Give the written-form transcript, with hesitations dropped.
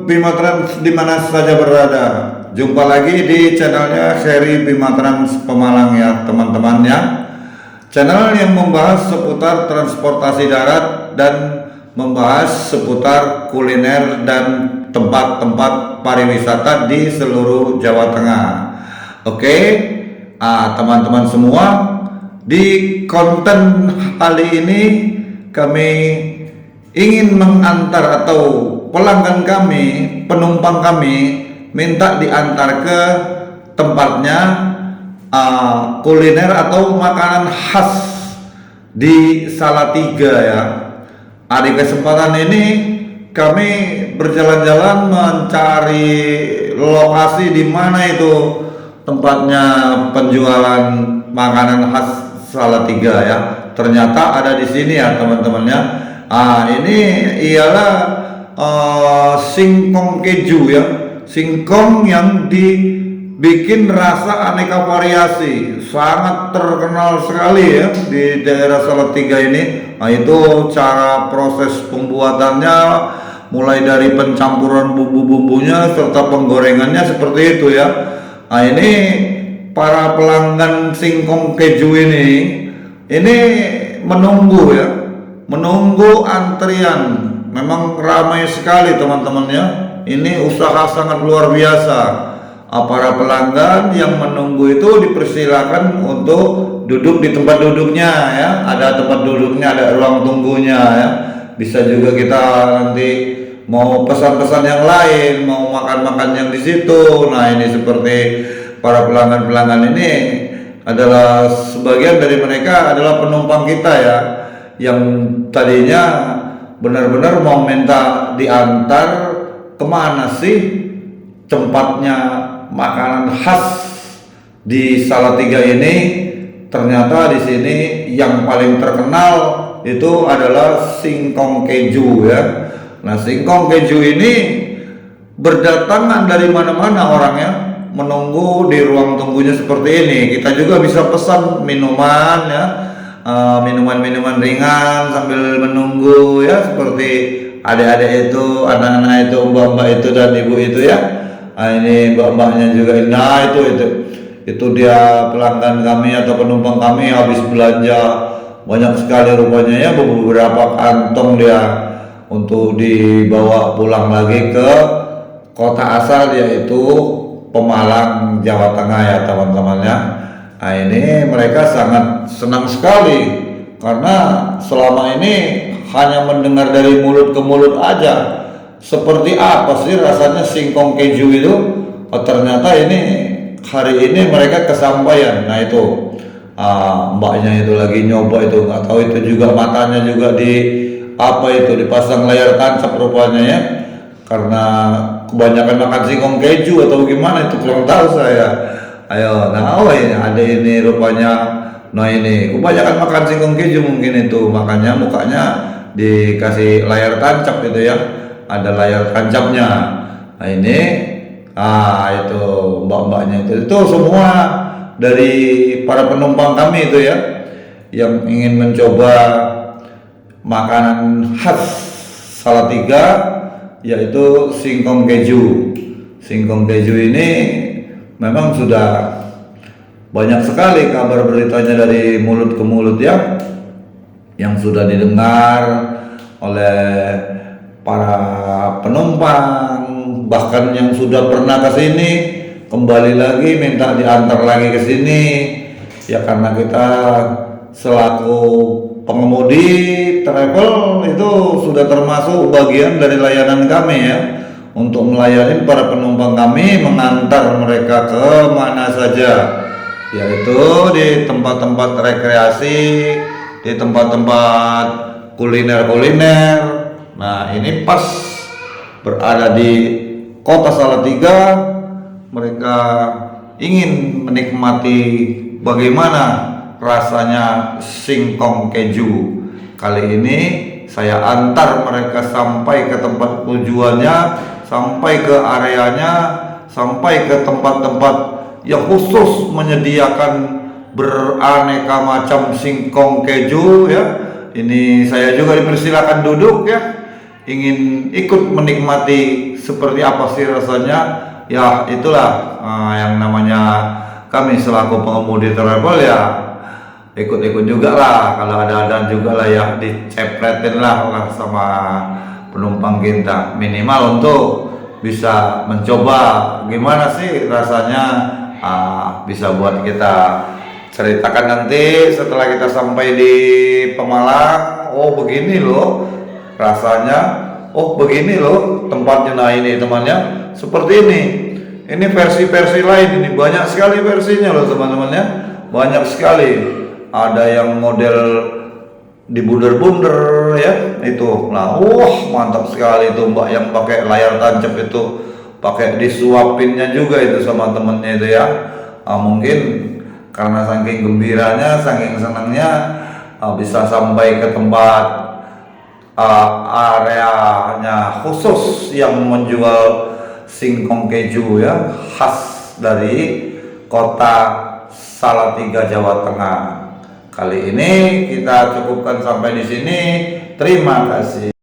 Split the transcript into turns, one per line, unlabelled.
Bima Trans di mana saja berada. Jumpa lagi di channelnya seri Bima Trans Pemalang ya teman-teman ya. Channel yang membahas seputar transportasi darat dan membahas seputar kuliner dan tempat-tempat pariwisata di seluruh Jawa Tengah. Oke, teman-teman semua, di konten kali ini kami ingin mengantar atau pelanggan kami, penumpang kami minta diantar ke tempatnya kuliner atau makanan khas di Salatiga ya. Di kesempatan ini kami berjalan-jalan mencari lokasi di mana itu tempatnya penjualan makanan khas Salatiga ya. Ternyata ada di sini ya teman-teman ya. Ini ialah singkong keju ya, singkong yang dibikin rasa aneka variasi, sangat terkenal sekali ya di daerah Salatiga ini. Itu cara proses pembuatannya, mulai dari pencampuran bumbu-bumbunya serta penggorengannya seperti itu ya. Ini para pelanggan singkong keju ini menunggu ya, menunggu antrian. Memang ramai sekali teman-teman ya. Ini usaha sangat luar biasa. Para pelanggan yang menunggu itu dipersilakan untuk duduk di tempat duduknya ya. Ada tempat duduknya, ada ruang tunggunya ya. Bisa juga kita nanti mau pesan-pesan yang lain, mau makan-makan yang di situ. Nah, ini seperti para pelanggan-pelanggan ini adalah sebagian dari mereka adalah penumpang kita ya, yang tadinya benar-benar mau minta diantar kemana sih tempatnya makanan khas di Salatiga ini. Ternyata di sini yang paling terkenal itu adalah singkong keju ya. Nah, singkong keju ini berdatangan dari mana-mana orangnya menunggu di ruang tunggunya seperti ini. Kita juga bisa pesan minuman ya, minuman-minuman ringan sambil menunggu ya, seperti adik-adik itu, anak-anak itu, mbak-mbak itu dan ibu itu ya. Ini mbak-mbaknya juga. Nah, itu dia pelanggan kami atau penumpang kami habis belanja banyak sekali rupanya ya, beberapa kantong dia untuk dibawa pulang lagi ke kota asal, yaitu Pemalang, Jawa Tengah ya teman-teman ya. Ini mereka sangat senang sekali karena selama ini hanya mendengar dari mulut ke mulut aja seperti apa sih rasanya singkong keju itu. Ternyata ini hari ini mereka kesampaian. Nah, itu mbaknya itu lagi nyoba itu, nggak tahu itu juga matanya juga dipasang layar tancap rupanya ya, karena kebanyakan makan singkong keju atau gimana itu kurang tahu saya. Ini ada ini rupanya. Nah, ini kebanyakan makan singkong keju mungkin itu, makanya mukanya dikasih layar tancap gitu ya, ada layar tancapnya. Nah, ini itu mbak-mbaknya itu semua dari para penumpang kami itu ya, yang ingin mencoba makanan khas Salatiga, yaitu singkong keju. Singkong keju ini memang sudah banyak sekali kabar beritanya dari mulut ke mulut ya, yang sudah didengar oleh para penumpang, bahkan yang sudah pernah ke sini kembali lagi minta diantar lagi ke sini ya, karena kita selaku pengemudi travel itu sudah termasuk bagian dari layanan kami ya, untuk melayani para penumpang kami, mengantar mereka ke mana saja, yaitu di tempat-tempat rekreasi, di tempat-tempat kuliner-kuliner. Nah, ini pas berada di kota Salatiga, mereka ingin menikmati bagaimana rasanya singkong keju. Kali ini saya antar mereka sampai ke tempat tujuannya, sampai ke areanya, sampai ke tempat-tempat yang khusus menyediakan beraneka macam singkong keju ya. Ini saya juga dipersilakan duduk ya. ingin ikut menikmati seperti apa sih rasanya, ya itulah yang namanya kami selaku pengemudi travel ya ikut-ikut juga lah, kalau ada juga lah ya dicepretin lah sama penumpang kita, minimal untuk bisa mencoba gimana sih rasanya, bisa buat kita ceritakan nanti setelah kita sampai di Pemalang. Oh begini loh rasanya, oh begini loh tempatnya, nah ini temannya seperti ini versi-versi lain, ini banyak sekali versinya loh teman-temannya, banyak sekali, ada yang model dibunder-bunder ya itu, nah mantap sekali itu mbak yang pakai layar tancap itu, pakai disuapinnya juga itu sama temennya itu ya. Mungkin karena saking gembiranya, saking senangnya, bisa sampai ke tempat areanya khusus yang menjual singkong keju ya, khas dari kota Salatiga, Jawa Tengah. Kali ini kita cukupkan sampai di sini. Terima kasih.